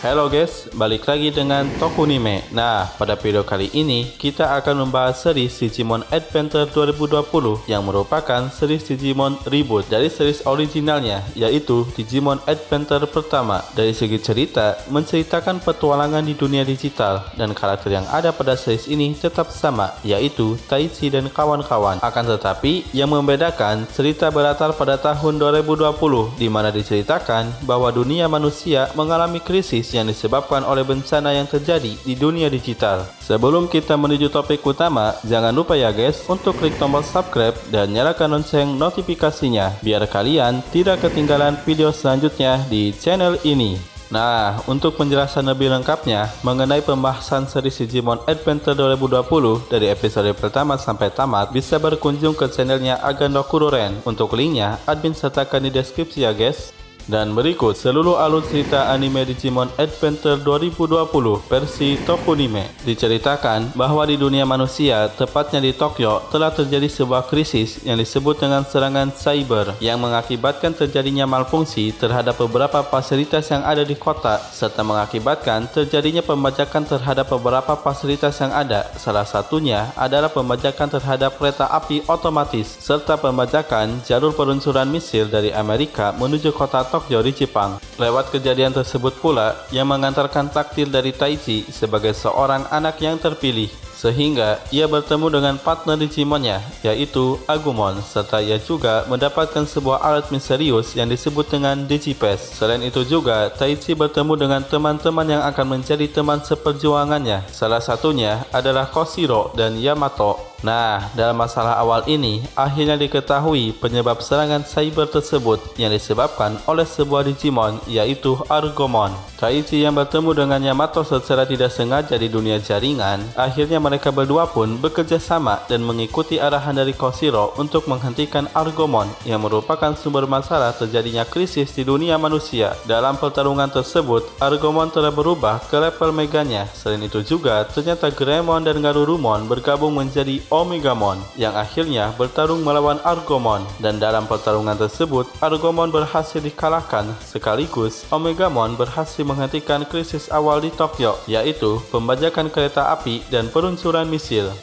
Halo guys, balik lagi dengan Tokunime. Nah, pada video kali ini kita akan membahas series Digimon Adventure 2020 yang merupakan series Digimon reboot dari series originalnya, yaitu Digimon Adventure pertama. Dari segi cerita, menceritakan petualangan di dunia digital, dan karakter yang ada pada series ini tetap sama, yaitu Taichi dan kawan-kawan. Akan tetapi, yang membedakan, cerita berlatar pada tahun 2020, di mana diceritakan bahwa dunia manusia mengalami krisis yang disebabkan oleh bencana yang terjadi di dunia digital. Sebelum kita menuju topik utama, jangan lupa ya guys untuk klik tombol subscribe dan nyalakan lonceng notifikasinya biar kalian tidak ketinggalan video selanjutnya di channel ini. Nah, untuk penjelasan lebih lengkapnya mengenai pembahasan series Digimon Adventure 2020 dari episode pertama sampai tamat, bisa berkunjung ke channelnya Agando Kuroren. Untuk linknya, admin sertakan di deskripsi ya guys. Dan berikut seluruh alur cerita anime Digimon Adventure 2020 versi Tokunime. Diceritakan bahwa di dunia manusia, tepatnya di Tokyo, telah terjadi sebuah krisis yang disebut dengan serangan cyber yang mengakibatkan terjadinya malfungsi terhadap beberapa fasilitas yang ada di kota, serta mengakibatkan terjadinya pembajakan terhadap beberapa fasilitas yang ada. Salah satunya adalah pembajakan terhadap kereta api otomatis, serta pembajakan jalur peluncuran misil dari Amerika menuju kota Tokyo di Jepang. Lewat kejadian tersebut pula yang mengantarkan takdir dari Taichi sebagai seorang anak yang terpilih, sehingga ia bertemu dengan partner Digimonnya, yaitu Agumon, serta ia juga mendapatkan sebuah alat misterius yang disebut dengan Digipass. Selain itu juga, Taichi bertemu dengan teman-teman yang akan menjadi teman seperjuangannya. Salah satunya adalah Koshiro dan Yamato. Nah, dalam masalah awal ini, akhirnya diketahui penyebab serangan cyber tersebut yang disebabkan oleh sebuah Digimon, yaitu Argomon. Taichi yang bertemu dengan Yamato secara tidak sengaja di dunia jaringan, akhirnya mereka berdua pun bekerja sama dan mengikuti arahan dari Koshiro untuk menghentikan Argomon yang merupakan sumber masalah terjadinya krisis di dunia manusia. Dalam pertarungan tersebut, Argomon telah berubah ke level meganya. Selain itu juga, ternyata Greymon dan Garurumon bergabung menjadi Omegamon yang akhirnya bertarung melawan Argomon, dan dalam pertarungan tersebut Argomon berhasil dikalahkan, sekaligus Omegamon berhasil menghentikan krisis awal di Tokyo, yaitu pembajakan kereta api dan peluncuran misil.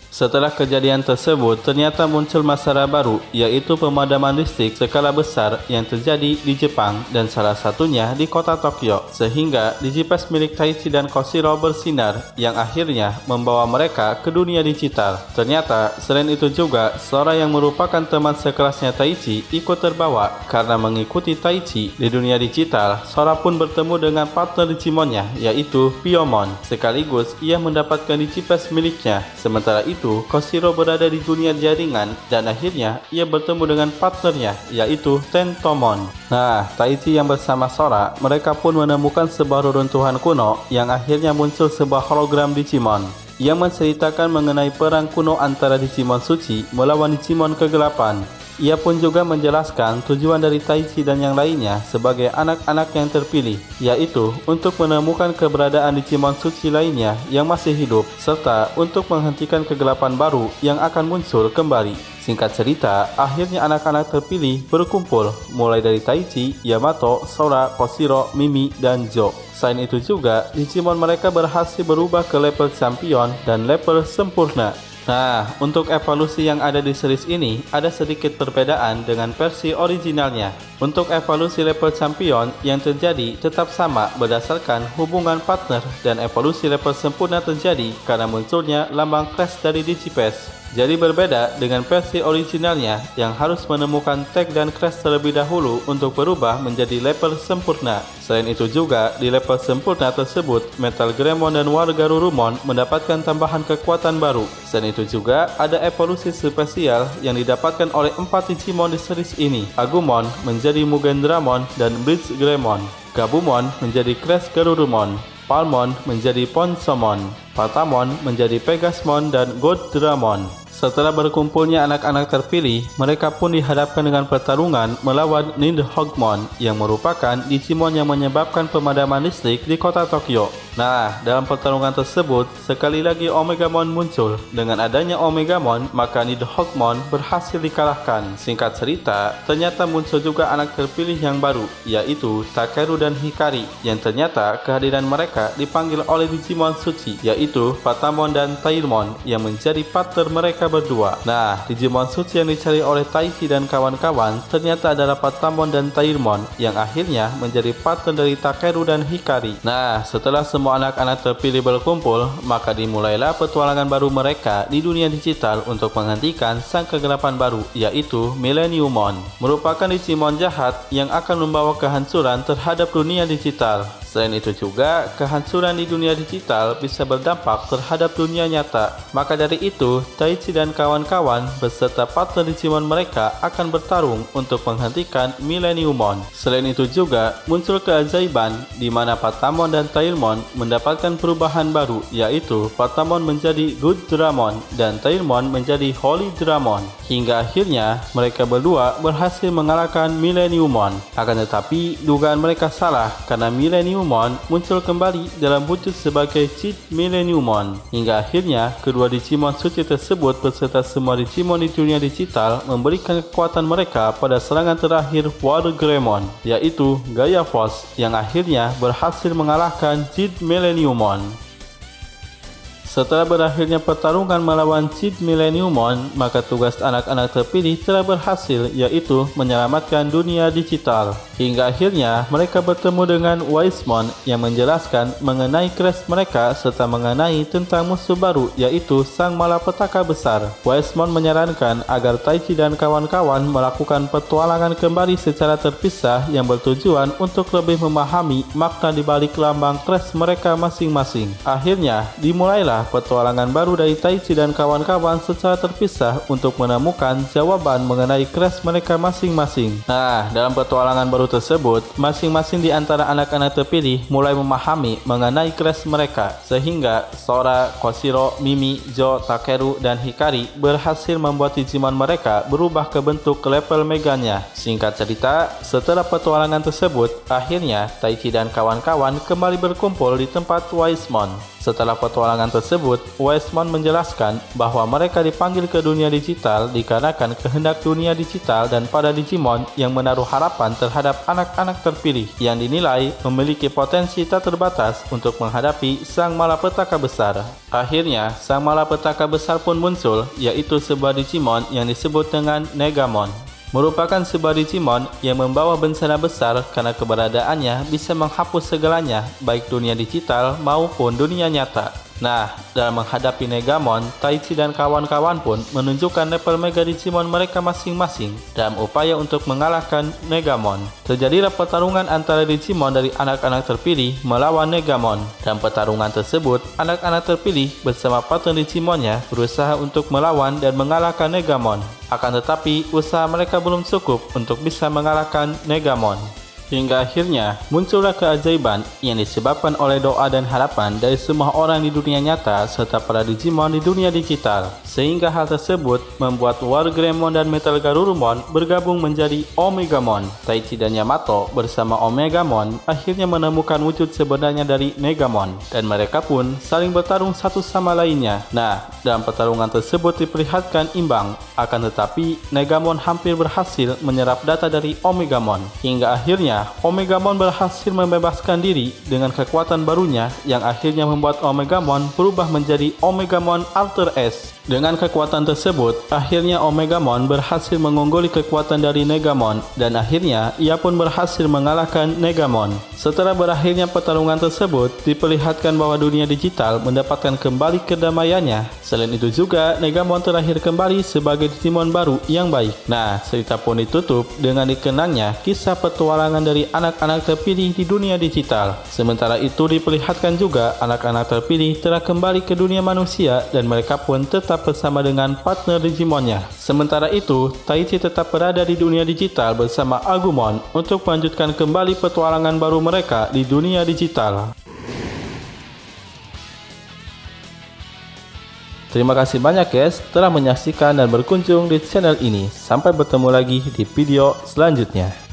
Setelah kejadian tersebut, ternyata muncul masalah baru, yaitu pemadaman listrik skala besar yang terjadi di Jepang dan salah satunya di kota Tokyo, sehingga Digipass milik Taichi dan Koshiro bersinar yang akhirnya membawa mereka ke dunia digital. Ternyata, selain itu juga, Sora yang merupakan teman sekelasnya Taichi ikut terbawa karena mengikuti Taichi di dunia digital. Sora pun bertemu dengan partner Digimonnya, yaitu Piyomon, sekaligus ia mendapatkan Digipass miliknya. Sementara itu, Koshiro berada di dunia jaringan dan akhirnya ia bertemu dengan partnernya, yaitu Tentomon. Nah, Taichi yang bersama Sora, mereka pun menemukan sebuah reruntuhan kuno yang akhirnya muncul sebuah hologram Digimon yang menceritakan mengenai perang kuno antara Digimon suci melawan Digimon kegelapan. Ia pun juga menjelaskan tujuan dari Taichi dan yang lainnya sebagai anak-anak yang terpilih, yaitu untuk menemukan keberadaan Digimon suci lainnya yang masih hidup, serta untuk menghentikan kegelapan baru yang akan muncul kembali. Singkat cerita, akhirnya anak-anak terpilih berkumpul, mulai dari Taichi, Yamato, Sora, Koshiro, Mimi, dan Jo. Selain itu juga, Digimon mereka berhasil berubah ke level champion dan level sempurna. Nah, untuk evolusi yang ada di series ini, ada sedikit perbedaan dengan versi originalnya. Untuk evolusi level champion yang terjadi tetap sama berdasarkan hubungan partner, dan evolusi level sempurna terjadi karena munculnya lambang crash dari Digipass. Jadi berbeda dengan versi originalnya yang harus menemukan tag dan crash terlebih dahulu untuk berubah menjadi level sempurna. Selain itu juga, di level sempurna tersebut, Metal Greymon dan War Garurumon mendapatkan tambahan kekuatan baru. Selain itu juga, ada evolusi spesial yang didapatkan oleh 4 Digimon di series ini. Agumon menjadi Mugendramon dan Blitz Greymon. Gabumon menjadi Crash Garurumon. Palmon menjadi Ponsomon. Patamon menjadi Pegasmon dan Goddramon. Setelah berkumpulnya anak-anak terpilih, mereka pun dihadapkan dengan pertarungan melawan Nidhoggmon yang merupakan Digimon yang menyebabkan pemadaman listrik di kota Tokyo. Nah, dalam pertarungan tersebut, sekali lagi Omegamon muncul. Dengan adanya Omegamon, maka Nidhoggmon berhasil dikalahkan. Singkat cerita, ternyata muncul juga anak terpilih yang baru, yaitu Takeru dan Hikari, yang ternyata kehadiran mereka dipanggil oleh Digimon suci, yaitu Patamon dan Tailmon, yang menjadi partner mereka berdua. Nah, Digimon suci yang dicari oleh Taichi dan kawan-kawan ternyata adalah Patamon dan Tailmon, yang akhirnya menjadi partner dari Takeru dan Hikari. Nah, setelah semua anak-anak terpilih berkumpul, maka dimulailah petualangan baru mereka di dunia digital untuk menghentikan sang kegelapan baru, yaitu Millenniummon, merupakan Digimon jahat yang akan membawa kehancuran terhadap dunia digital. Selain itu juga, kehancuran di dunia digital bisa berdampak terhadap dunia nyata. Maka dari itu, Taichi dan kawan-kawan beserta partner Digimon mereka akan bertarung untuk menghentikan Millenniummon. Selain itu juga, muncul keajaiban di mana Patamon dan Tailmon mendapatkan perubahan baru, yaitu Patamon menjadi Good Dramon dan Tailmon menjadi Holy Dramon. Hingga akhirnya, mereka berdua berhasil mengalahkan Millenniummon. Akan tetapi, dugaan mereka salah karena Millenniummon muncul kembali dalam wujud sebagai Cheat Millenniummon. Hingga akhirnya, kedua Digimon suci tersebut beserta semua Digimon di dunia digital memberikan kekuatan mereka pada serangan terakhir Wargreymon, yaitu Gaia Force, yang akhirnya berhasil mengalahkan Cheat Millenniummon. Setelah berakhirnya pertarungan melawan Cheat Millenniummon, maka tugas anak-anak terpilih telah berhasil, yaitu menyelamatkan dunia digital. Hingga akhirnya mereka bertemu dengan Wisemon yang menjelaskan mengenai crash mereka serta mengenai tentang musuh baru, yaitu Sang Malapetaka Besar. Wisemon menyarankan agar Taichi dan kawan-kawan melakukan petualangan kembali secara terpisah yang bertujuan untuk lebih memahami makna di balik lambang crash mereka masing-masing. Akhirnya dimulailah petualangan baru dari Taichi dan kawan-kawan secara terpisah untuk menemukan jawaban mengenai crash mereka masing-masing. Nah, dalam petualangan baru tersebut, masing-masing di antara anak-anak terpilih mulai memahami mengenai crash mereka, sehingga Sora, Koshiro, Mimi, Jo, Takeru, dan Hikari berhasil membuat Digimon mereka berubah ke bentuk level meganya. Singkat cerita, setelah petualangan tersebut, akhirnya Taichi dan kawan-kawan kembali berkumpul di tempat Wisemon. Setelah petualangan tersebut, Wisemon menjelaskan bahwa mereka dipanggil ke dunia digital dikarenakan kehendak dunia digital dan para Digimon yang menaruh harapan terhadap anak-anak terpilih yang dinilai memiliki potensi tak terbatas untuk menghadapi Sang Malapetaka Besar. Akhirnya, Sang Malapetaka Besar pun muncul, yaitu sebuah Digimon yang disebut dengan Negamon. Merupakan sebuah Digimon yang membawa bencana besar karena keberadaannya bisa menghapus segalanya, baik dunia digital maupun dunia nyata. Nah, dalam menghadapi Negamon, Taichi dan kawan-kawan pun menunjukkan level Mega Digimon mereka masing-masing dalam upaya untuk mengalahkan Negamon. Terjadilah pertarungan antara Digimon dari anak-anak terpilih melawan Negamon. Dalam pertarungan tersebut, anak-anak terpilih bersama partner Digimonnya berusaha untuk melawan dan mengalahkan Negamon. Akan tetapi, usaha mereka belum cukup untuk bisa mengalahkan Negamon. Hingga akhirnya muncullah keajaiban yang disebabkan oleh doa dan harapan dari semua orang di dunia nyata serta para Digimon di dunia digital. Sehingga hal tersebut membuat Wargreymon dan Metal Garurumon bergabung menjadi Omegamon. Taichi dan Yamato bersama Omegamon akhirnya menemukan wujud sebenarnya dari Negamon, dan mereka pun saling bertarung satu sama lainnya. Nah, dalam pertarungan tersebut diperlihatkan imbang, akan tetapi Negamon hampir berhasil menyerap data dari Omegamon. Hingga akhirnya Omegamon berhasil membebaskan diri dengan kekuatan barunya yang akhirnya membuat Omegamon berubah menjadi Omegamon Alter S. Dengan kekuatan tersebut, akhirnya Omegamon berhasil mengungguli kekuatan dari Negamon dan akhirnya ia pun berhasil mengalahkan Negamon. Setelah berakhirnya pertarungan tersebut, diperlihatkan bahwa dunia digital mendapatkan kembali kedamaiannya. Selain itu juga, Negamon terlahir kembali sebagai Digimon baru yang baik. Nah, cerita pun ditutup dengan dikenangnya kisah petualangan dari anak-anak terpilih di dunia digital. Sementara itu diperlihatkan juga anak-anak terpilih telah kembali ke dunia manusia dan mereka pun tetap bersama dengan partner Digimonnya. Sementara itu, Taichi tetap berada di dunia digital bersama Agumon untuk melanjutkan kembali petualangan baru mereka di dunia digital. Terima kasih banyak guys telah menyaksikan dan berkunjung di channel ini. Sampai bertemu lagi di video selanjutnya.